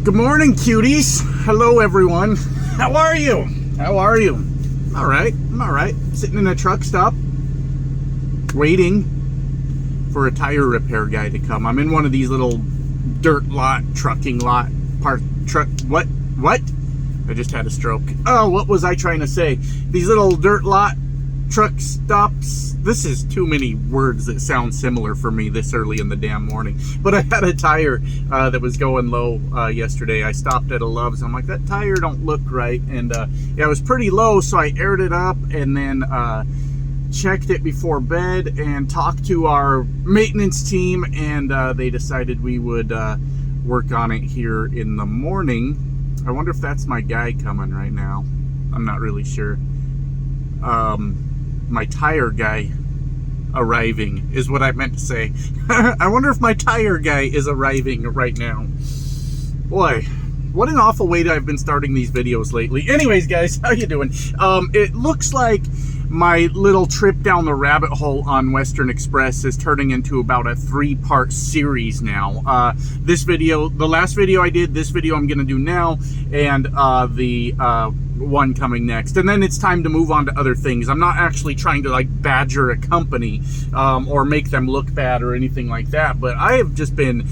Good morning, cuties. Hello, everyone. How are you? How are you? All right. I'm all right. Sitting in a truck stop, waiting for a tire repair guy to come. I'm in one of these little dirt lot, trucking lot, What? I just had a stroke. Oh, what was I trying to say? These little dirt lot truck stops. This is too many words that sound similar for me this early in the damn morning. But I had a tire that was going low yesterday. I stopped at a Love's. I'm like, that tire don't look right. And yeah, it was pretty low, so I aired it up and then checked it before bed and talked to our maintenance team, and they decided we would work on it here in the morning. I wonder if that's my guy coming right now. I'm not really sure. My tire guy arriving is what I meant to say. I wonder if my tire guy is arriving right now. Boy, what an awful way I've been starting these videos lately. Anyways, guys, how you doing? It looks like my little trip down the rabbit hole on Western Express is turning into about a 3-part series now. This video, the last video I did, this video I'm going to do now, and the one coming next. And then it's time to move on to other things. I'm not actually trying to like badger a company or make them look bad or anything like that, but I have just been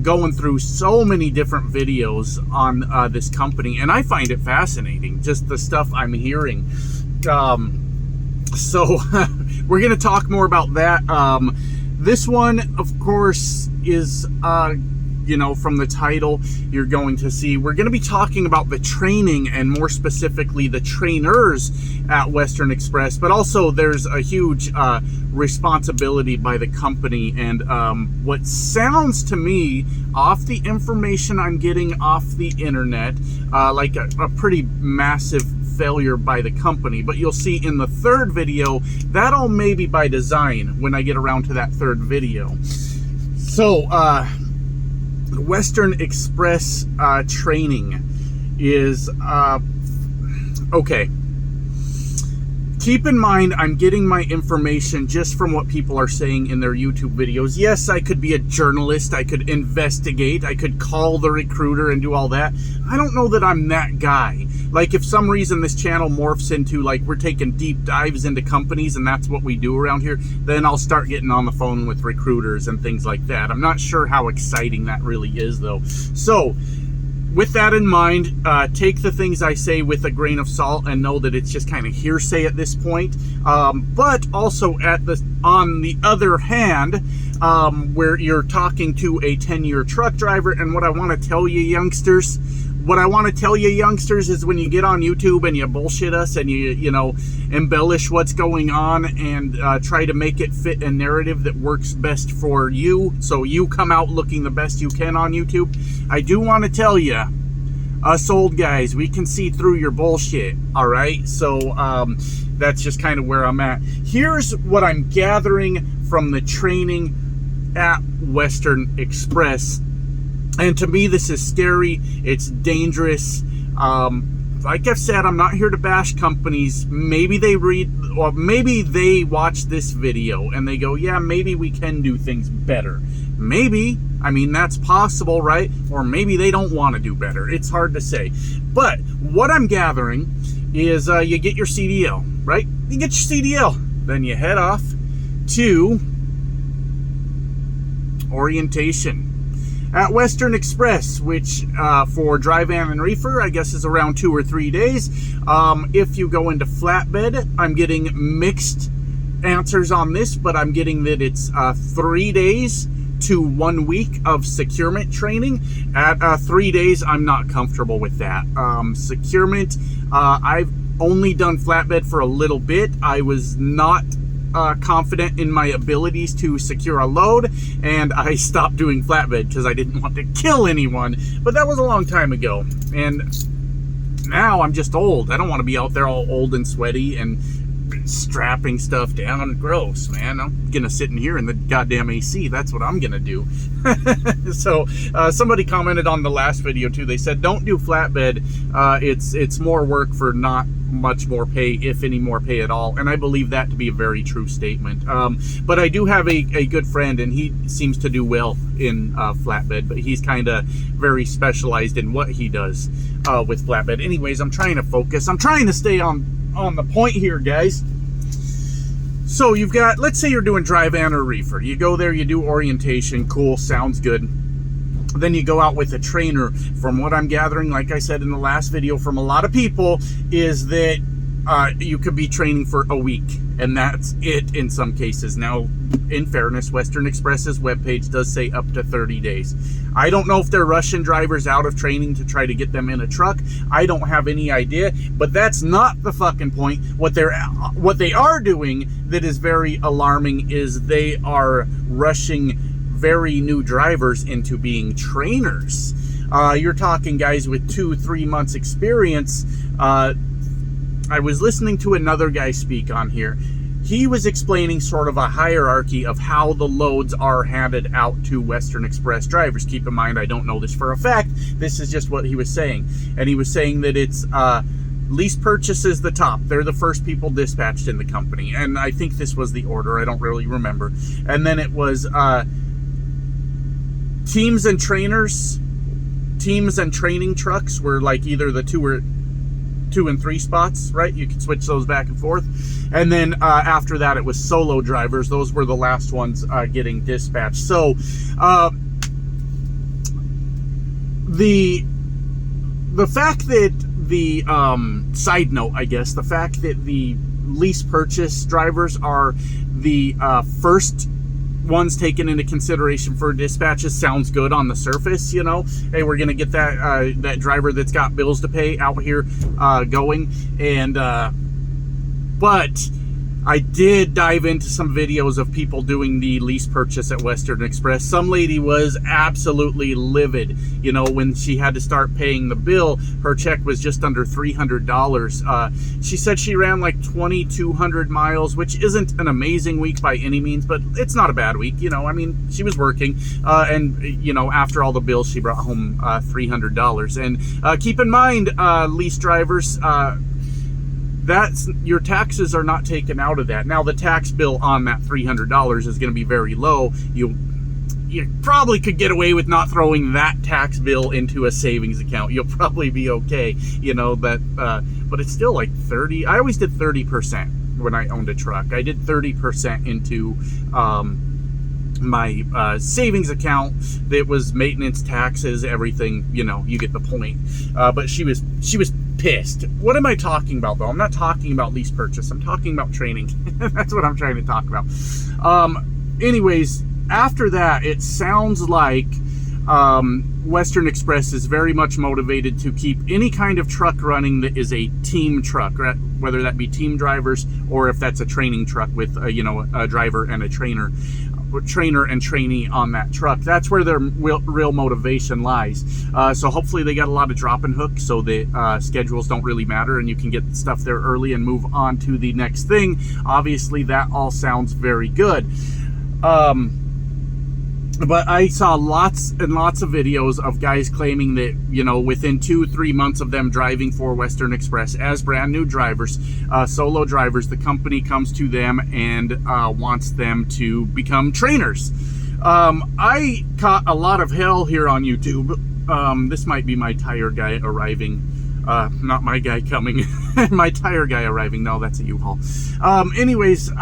going through so many different videos on this company, and I find it fascinating, just the stuff I'm hearing. So we're going to talk more about that. This one, of course, is, you know, from the title, you're going to see, we're going to be talking about the training and more specifically the trainers at Western Express, but also there's a huge responsibility by the company, and what sounds to me, off the information I'm getting off the internet, like a pretty massive failure by the company. But you'll see in the third video, that all may be by design when I get around to that third video. So, Western Express training is, okay. Keep in mind, I'm getting my information just from what people are saying in their YouTube videos. Yes, I could be a journalist, I could investigate, I could call the recruiter and do all that. I don't know that I'm that guy. Like, if some reason this channel morphs into, like, we're taking deep dives into companies and that's what we do around here, then I'll start getting on the phone with recruiters and things like that. I'm not sure how exciting that really is, though. So, with that in mind, take the things I say with a grain of salt and know that it's just kind of hearsay at this point. But also on the other hand, where you're talking to a 10-year truck driver, and what I want to tell you youngsters is when you get on YouTube and you bullshit us and you know, embellish what's going on and try to make it fit a narrative that works best for you, so you come out looking the best you can on YouTube, I do want to tell you, us old guys, we can see through your bullshit, all right? So that's just kind of where I'm at. Here's what I'm gathering from the training at Western Express. And to me, this is scary. It's dangerous. Like I've said, I'm not here to bash companies. Maybe they maybe they watch this video and they go, yeah, maybe we can do things better. Maybe. I mean, that's possible, right? Or maybe they don't want to do better. It's hard to say. But what I'm gathering is you get your CDL, right? You get your CDL. Then you head off to orientation at Western Express, which for dry van and reefer, I guess is around 2 or 3 days. If you go into flatbed, I'm getting mixed answers on this, but I'm getting that it's 3 days to 1 week of securement training. At 3 days, I'm not comfortable with that. Securement, I've only done flatbed for a little bit. I was not confident in my abilities to secure a load, and I stopped doing flatbed because I didn't want to kill anyone. But that was a long time ago, and now I'm just old. I don't want to be out there all old and sweaty and strapping stuff down. Gross, man. I'm gonna sit in here in the goddamn AC. That's what I'm gonna do. So somebody commented on the last video too. They said don't do flatbed. It's more work for not much more pay, if any more pay at all. And I believe that to be a very true statement. But I do have a good friend, and he seems to do well in flatbed, but he's kind of very specialized in what he does with flatbed. Anyways, I'm trying to focus. I'm trying to stay on the point here, guys. So you've got, let's say you're doing dry van or reefer. You go there, you do orientation. Cool, sounds good. Then you go out with a trainer. From what I'm gathering, like I said in the last video, from a lot of people, is that you could be training for a week, and that's it in some cases. Now, in fairness, Western Express's webpage does say up to 30 days. I don't know if they're rushing drivers out of training to try to get them in a truck. I don't have any idea, but that's not the fucking point. What they are doing that is very alarming is they are rushing very new drivers into being trainers. You're talking guys with 2-3 months experience. I was listening to another guy speak on here. He was explaining sort of a hierarchy of how the loads are handed out to Western Express drivers. Keep in mind, I don't know this for a fact. This is just what he was saying. And he was saying that it's lease purchase is the top. They're the first people dispatched in the company. And I think this was the order. I don't really remember. And then it was teams and trainers. Teams and training trucks were like either the 2 and 3 spots, right? You could switch those back and forth. And then after that, it was solo drivers. Those were the last ones getting dispatched. So the fact that the side note, I guess, the fact that the lease purchase drivers are the first ones taken into consideration for dispatches sounds good on the surface. You know, hey, we're gonna get that driver that's got bills to pay out here going. And but I did dive into some videos of people doing the lease purchase at Western Express. Some lady was absolutely livid. You know, when she had to start paying the bill, her check was just under $300. She said she ran like 2,200 miles, which isn't an amazing week by any means, but it's not a bad week. You know, I mean, she was working, and you know, after all the bills, she brought home $300. And keep in mind, lease drivers, that's your taxes are not taken out of that. Now the tax bill on that $300 is going to be very low. You probably could get away with not throwing that tax bill into a savings account. You'll probably be okay, you know, but it's still like 30. I always did 30% when I owned a truck. I did 30% into my savings account that was maintenance, taxes, everything. You know, you get the point. But she was pissed. What am I talking about, though? I'm not talking about lease purchase. I'm talking about training. That's what I'm trying to talk about. Anyways, after that, it sounds like Western Express is very much motivated to keep any kind of truck running that is a team truck, right? Whether that be team drivers or if that's a training truck with you know, a driver and a trainer and trainee on that truck. That's where their real motivation lies. So hopefully they got a lot of drop and hook, so the schedules don't really matter and you can get stuff there early and move on to the next thing. Obviously that all sounds very good. But I saw lots and lots of videos of guys claiming that, you know, within 2-3 months of them driving for Western Express as brand new drivers, solo drivers, the company comes to them and wants them to become trainers. I caught a lot of hell here on YouTube. This might be my tire guy arriving. Not my guy coming. My tire guy arriving. No, that's a U-Haul. Anyways,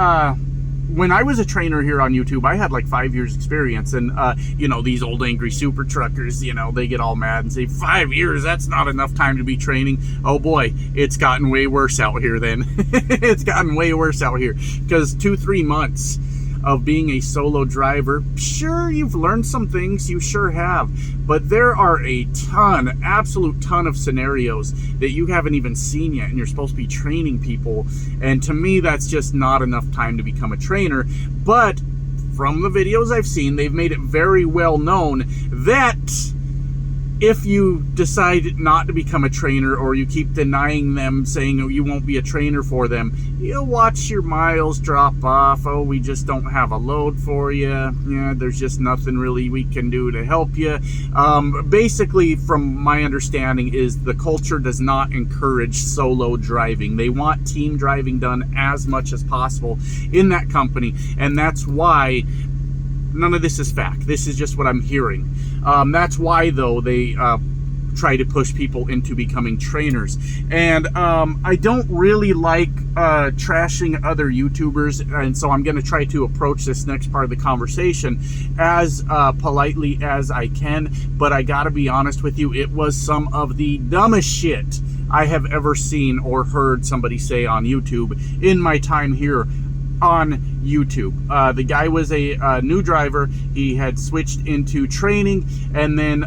when I was a trainer here on YouTube, I had like 5 years experience, and you know, these old angry super truckers, you know, they get all mad and say 5 years, that's not enough time to be training. Oh boy, it's gotten way worse out here then. It's gotten way worse out here, because 2-3 months of being a solo driver, sure, you've learned some things, you sure have, but there are a ton, absolute ton of scenarios that you haven't even seen yet, and you're supposed to be training people, and to me, that's just not enough time to become a trainer. But from the videos I've seen, they've made it very well known that if you decide not to become a trainer, or you keep denying them, saying, oh, you won't be a trainer for them, you'll watch your miles drop off. Oh, we just don't have a load for you. Yeah, there's just nothing really we can do to help you. Basically, from my understanding, is the culture does not encourage solo driving. They want team driving done as much as possible in that company, and that's why none of this is fact. This is just what I'm hearing. That's why, though, they try to push people into becoming trainers. And I don't really like trashing other YouTubers, and so I'm going to try to approach this next part of the conversation as politely as I can. But I got to be honest with you, it was some of the dumbest shit I have ever seen or heard somebody say on YouTube in my time here on YouTube. The guy was a new driver. He had switched into training, and then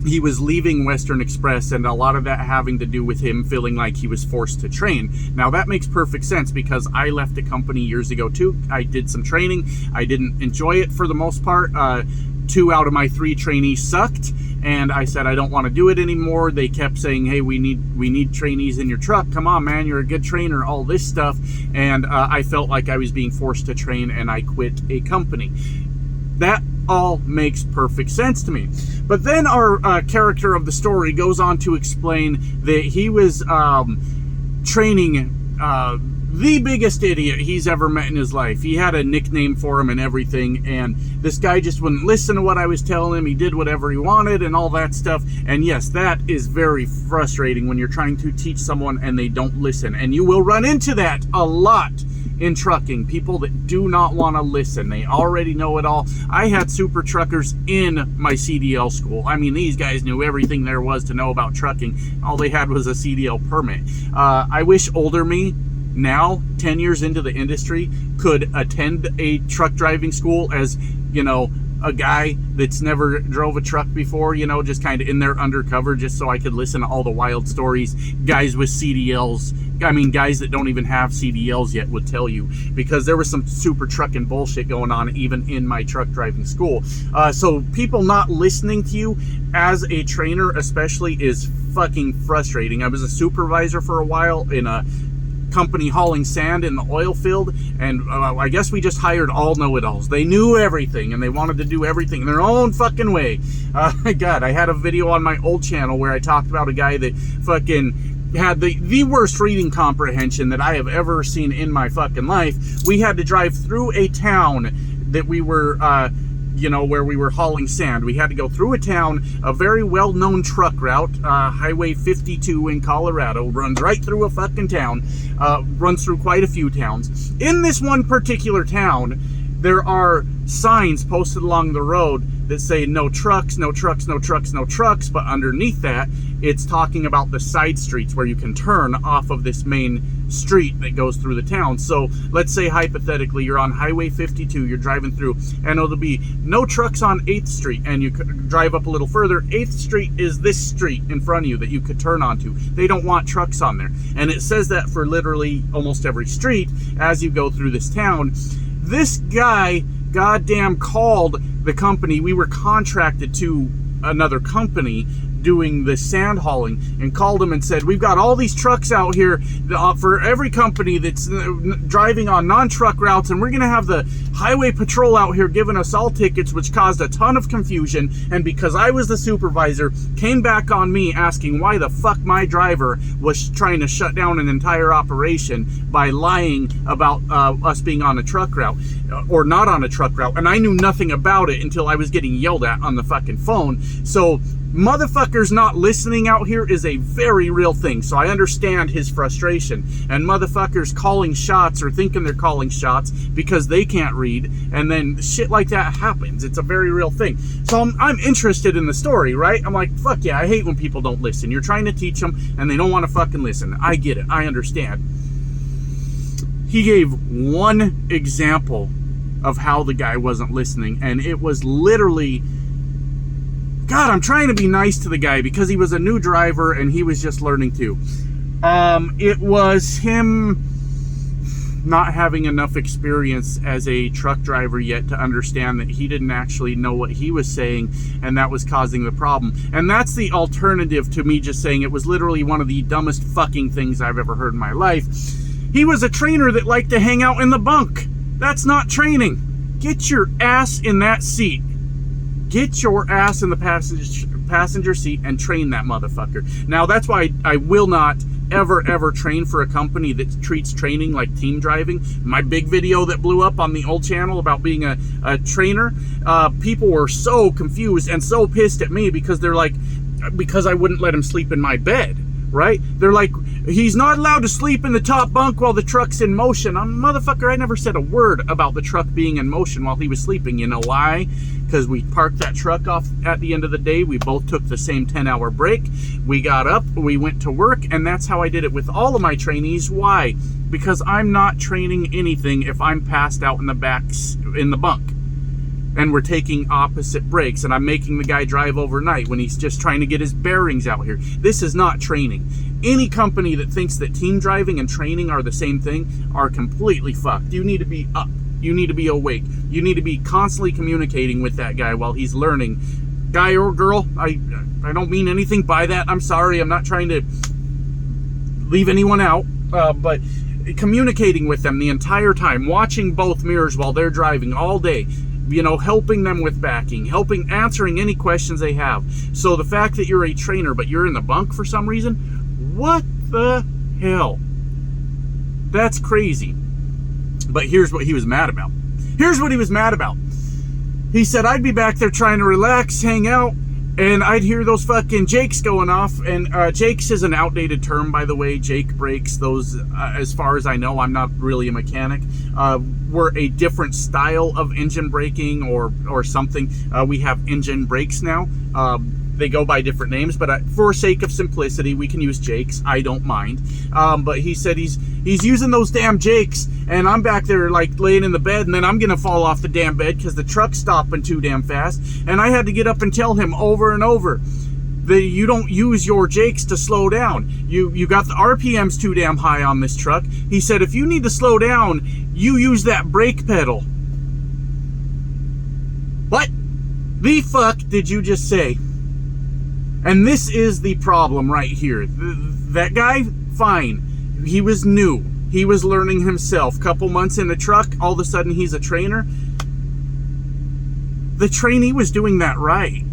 he was leaving Western Express, and a lot of that having to do with him feeling like he was forced to train. Now that makes perfect sense, because I left the company years ago too. I did some training. I didn't enjoy it for the most part. 2 out of my 3 trainees sucked, and I said I don't want to do it anymore. They kept saying, hey, we need trainees in your truck. Come on, man, you're a good trainer, all this stuff. And I felt like I was being forced to train, and I quit a company. That all makes perfect sense to me. But then our character of the story goes on to explain that he was training the biggest idiot he's ever met in his life. He had a nickname for him and everything, and this guy just wouldn't listen to what I was telling him. He did whatever he wanted and all that stuff. And yes, that is very frustrating when you're trying to teach someone and they don't listen. And you will run into that a lot in trucking. People that do not want to listen. They already know it all. I had super truckers in my CDL school. I mean, these guys knew everything there was to know about trucking. All they had was a CDL permit. I wish older me, now 10 years into the industry, could attend a truck driving school as, you know, a guy that's never drove a truck before, you know, just kind of in there undercover, just so I could listen to all the wild stories guys with CDLs, I mean, guys that don't even have CDLs yet would tell you, because there was some super trucking bullshit going on even in my truck driving school. So people not listening to you as a trainer especially is fucking frustrating. I was a supervisor for a while in a company hauling sand in the oil field, and I guess we just hired all know-it-alls. They knew everything, and they wanted to do everything in their own fucking way. God, I had a video on my old channel where I talked about a guy that fucking had the worst reading comprehension that I have ever seen in my fucking life. We had to drive through a town that we were you know, where we were hauling sand. We had to go through a town, a very well-known truck route, Highway 52 in Colorado, runs right through a fucking town, runs through quite a few towns. In this one particular town, there are signs posted along the road that say no trucks, no trucks, no trucks, no trucks, but underneath that, it's talking about the side streets where you can turn off of this main street that goes through the town. So let's say hypothetically you're on Highway 52, you're driving through, and it'll be no trucks on 8th Street, and you could drive up a little further. 8th Street is this street in front of you that you could turn onto. They don't want trucks on there. And it says that for literally almost every street as you go through this town. This guy goddamn called the company. We were contracted to another company doing the sand hauling, and called them and said, we've got all these trucks out here for every company that's driving on non-truck routes, and we're going to have the highway patrol out here giving us all tickets, which caused a ton of confusion. And because I was the supervisor, came back on me asking why the fuck my driver was trying to shut down an entire operation by lying about us being on a truck route or not on a truck route. And I knew nothing about it until I was getting yelled at on the fucking phone. So motherfuckers not listening out here is a very real thing. So I understand his frustration. And motherfuckers calling shots or thinking they're calling shots because they can't read, and then shit like that happens. It's a very real thing. So I'm interested in the story, right? I'm like, fuck yeah, I hate when people don't listen. You're trying to teach them and they don't want to fucking listen. I get it. I understand. He gave one example of how the guy wasn't listening, and it was literally, God, I'm trying to be nice to the guy because he was a new driver and he was just learning too. It was him. not having enough experience as a truck driver yet to understand that he didn't actually know what he was saying, and that was causing the problem. And that's the alternative to me just saying it was literally one of the dumbest fucking things I've ever heard in my life. He was a trainer that liked to hang out in the bunk. That's not training. Get your ass in that seat. Get your ass in the passenger seat and train that motherfucker. Now, that's why I will not ever train for a company that treats training like team driving. My big video that blew up on the old channel about being a trainer, people were so confused and so pissed at me because they're like, because I wouldn't let him sleep in my bed, right? They're like, he's not allowed to sleep in the top bunk while the truck's in motion. Motherfucker, I never said a word about the truck being in motion while he was sleeping. You know why? Because we parked that truck off at the end of the day. We both took the same 10-hour break. We got up, we went to work, and that's how I did it with all of my trainees. Why? Because I'm not training anything if I'm passed out in the bunk. And we're taking opposite breaks, and I'm making the guy drive overnight when he's just trying to get his bearings out here. This is not training. Any company that thinks that team driving and training are the same thing are completely fucked. You need to be up. You need to be awake. You need to be constantly communicating with that guy while he's learning. Guy or girl, I don't mean anything by that. I'm sorry. I'm not trying to leave anyone out, but communicating with them the entire time, watching both mirrors while they're driving all day, you know, helping them with backing, answering any questions they have. So the fact that you're a trainer but you're in the bunk for some reason, what the hell? That's crazy. But here's what he was mad about. He said, I'd be back there trying to relax, hang out, and I'd hear those fucking jakes going off. And jakes is an outdated term, by the way. Jake brakes, those, as far as I know, I'm not really a mechanic, were a different style of engine braking or something. We have engine brakes now. They go by different names, but for sake of simplicity, we can use jakes. I don't mind. But he said he's using those damn jakes, and I'm back there like laying in the bed, and then I'm gonna fall off the damn bed because the truck's stopping too damn fast. And I had to get up and tell him over and over that you don't use your jakes to slow down. You got the RPMs too damn high on this truck. He said if you need to slow down, you use that brake pedal. What the fuck did you just say? And this is the problem right here. That guy, fine. He was new. He was learning himself. Couple months in the truck, all of a sudden he's a trainer. The trainee was doing that right.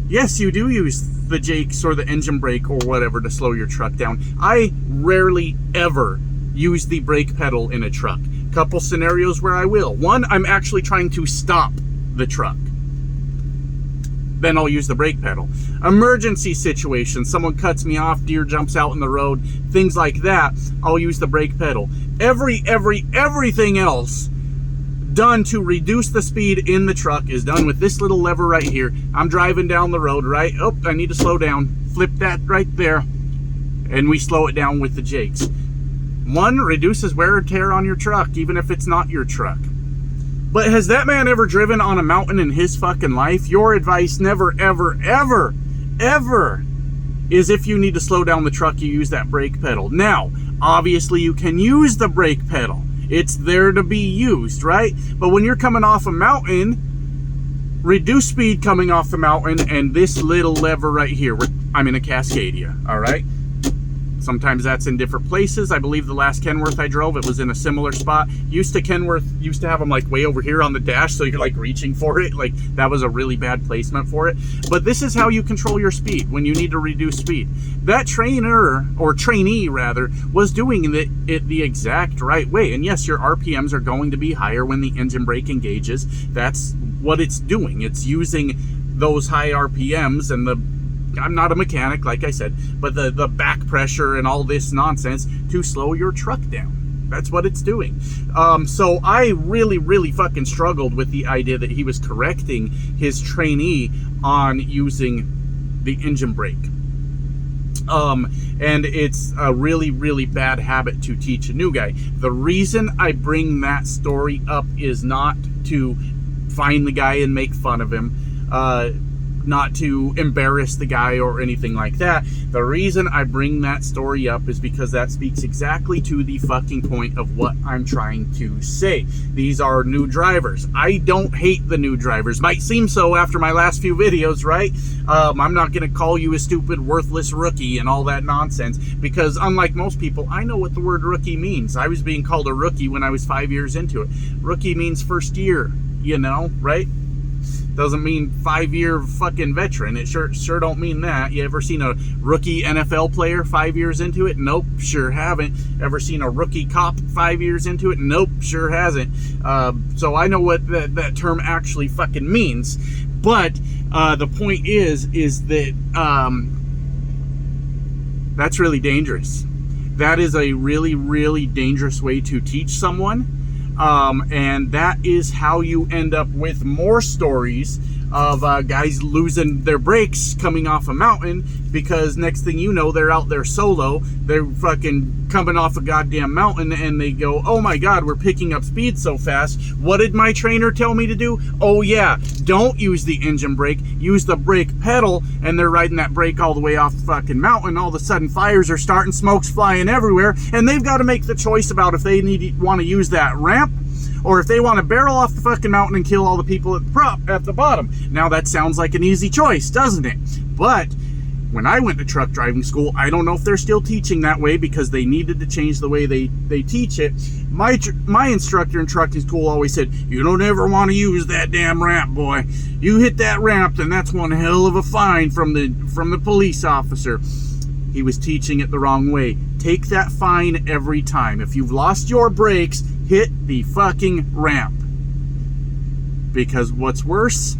Yes, you do use the jakes or the engine brake or whatever to slow your truck down. I rarely ever use the brake pedal in a truck. Couple scenarios where I will. One, I'm actually trying to stop the truck. Then I'll use the brake pedal. Emergency situation, someone cuts me off, deer jumps out in the road, things like that, I'll use the brake pedal. Everything else done to reduce the speed in the truck is done with this little lever right here. I'm driving down the road, right? Oh, I need to slow down. Flip that right there, and we slow it down with the jakes. One, reduces wear and tear on your truck, even if it's not your truck. But has that man ever driven on a mountain in his fucking life? Your advice never, ever is if you need to slow down the truck, you use that brake pedal. Now, obviously you can use the brake pedal. It's there to be used, right? But when you're coming off a mountain, reduce speed coming off the mountain, and this little lever right here, I'm in a Cascadia, all right? Sometimes that's in different places. I believe the last Kenworth I drove, it was in a similar spot. Kenworth used to have them like way over here on the dash, so you're like reaching for it. Like that was a really bad placement for it. But this is how you control your speed when you need to reduce speed. That trainer, or trainee rather, was doing it the exact right way. And yes, your RPMs are going to be higher when the engine brake engages. That's what it's doing. It's using those high RPMs and I'm not a mechanic, like I said, but the back pressure and all this nonsense to slow your truck down. That's what it's doing. So I really fucking struggled with the idea that he was correcting his trainee on using the engine brake. And it's a really bad habit to teach a new guy. The reason I bring that story up is not to find the guy and make fun of him. not to embarrass the guy or anything like that. The reason I bring that story up is because that speaks exactly to the fucking point of what I'm trying to say. These are new drivers. I don't hate the new drivers. Might seem so after my last few videos, right? I'm not going to call you a stupid, worthless rookie and all that nonsense, because unlike most people, I know what the word rookie means. I was being called a rookie when I was 5 years into it. Rookie means first year, you know, right? Doesn't mean 5-year fucking veteran. It sure don't mean that. You ever seen a rookie NFL player 5 years into it? Nope, sure haven't. Ever seen a rookie cop 5 years into it? Nope, sure hasn't. So I know what that term actually fucking means. But the point is that that's really dangerous. That is a really, really dangerous way to teach someone. And that is how you end up with more stories of guys losing their brakes coming off a mountain, because next thing you know, they're out there solo. They're fucking coming off a goddamn mountain and they go, oh my God, we're picking up speed so fast. What did my trainer tell me to do? Oh yeah, don't use the engine brake, use the brake pedal. And they're riding that brake all the way off the fucking mountain. All of a sudden fires are starting, smoke's flying everywhere, and they've got to make the choice about if they want to use that ramp or if they want to barrel off the fucking mountain and kill all the people at the bottom. Now that sounds like an easy choice, doesn't it? But when I went to truck driving school, I don't know if they're still teaching that way, because they needed to change the way they teach it. My instructor in trucking school always said, you don't ever want to use that damn ramp, boy. You hit that ramp, then that's one hell of a fine from the police officer. He was teaching it the wrong way. Take that fine every time. If you've lost your brakes, hit the fucking ramp. Because what's worse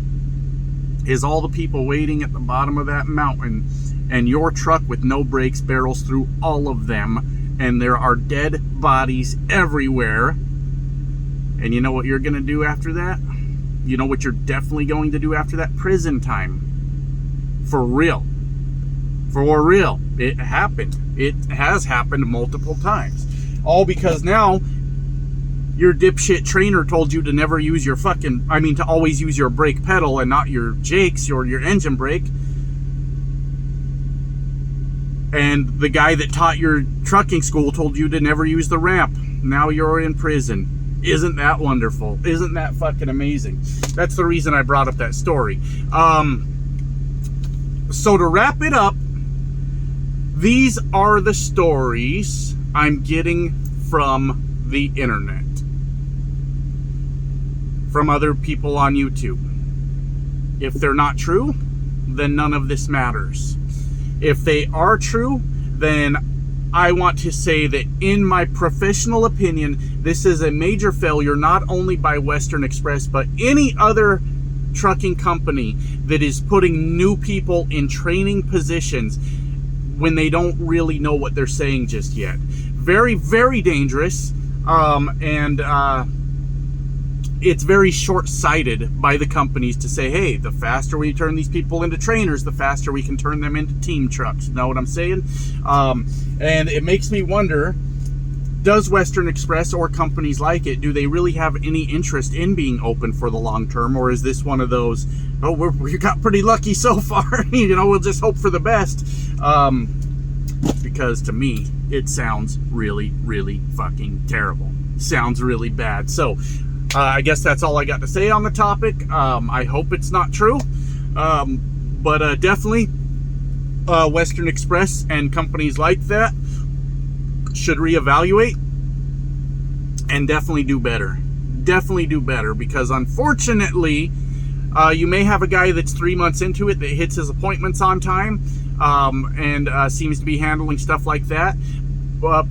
is all the people waiting at the bottom of that mountain, and your truck with no brakes barrels through all of them, and there are dead bodies everywhere. And you know what you're going to do after that? You know what you're definitely going to do after that? Prison time. For real. For real. It happened. It has happened multiple times. All because now your dipshit trainer told you to never use your to always use your brake pedal and not your jakes or your engine brake. And the guy that taught your trucking school told you to never use the ramp. Now you're in prison. Isn't that wonderful? Isn't that fucking amazing? That's the reason I brought up that story. So to wrap it up, these are the stories I'm getting from the internet, from other people on YouTube. If they're not true, then none of this matters. If they are true, then I want to say that in my professional opinion, this is a major failure, not only by Western Express, but any other trucking company that is putting new people in training positions when they don't really know what they're saying just yet. Very, very dangerous. It's very short-sighted by the companies to say, hey, the faster we turn these people into trainers, the faster we can turn them into team trucks. Know what I'm saying? And it makes me wonder, does Western Express or companies like it, do they really have any interest in being open for the long term? Or is this one of those, oh, we got pretty lucky so far, you know, we'll just hope for the best? Because to me, it sounds really, really fucking terrible. Sounds really bad. So, I guess that's all I got to say on the topic. I hope it's not true. But definitely, Western Express and companies like that should reevaluate and definitely do better. Definitely do better, because unfortunately, you may have a guy that's 3 months into it that hits his appointments on time and seems to be handling stuff like that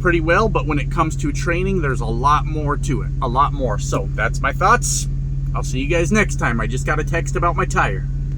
pretty well, but when it comes to training, there's a lot more to it. A lot more. So that's my thoughts. I'll see you guys next time. I just got a text about my tire.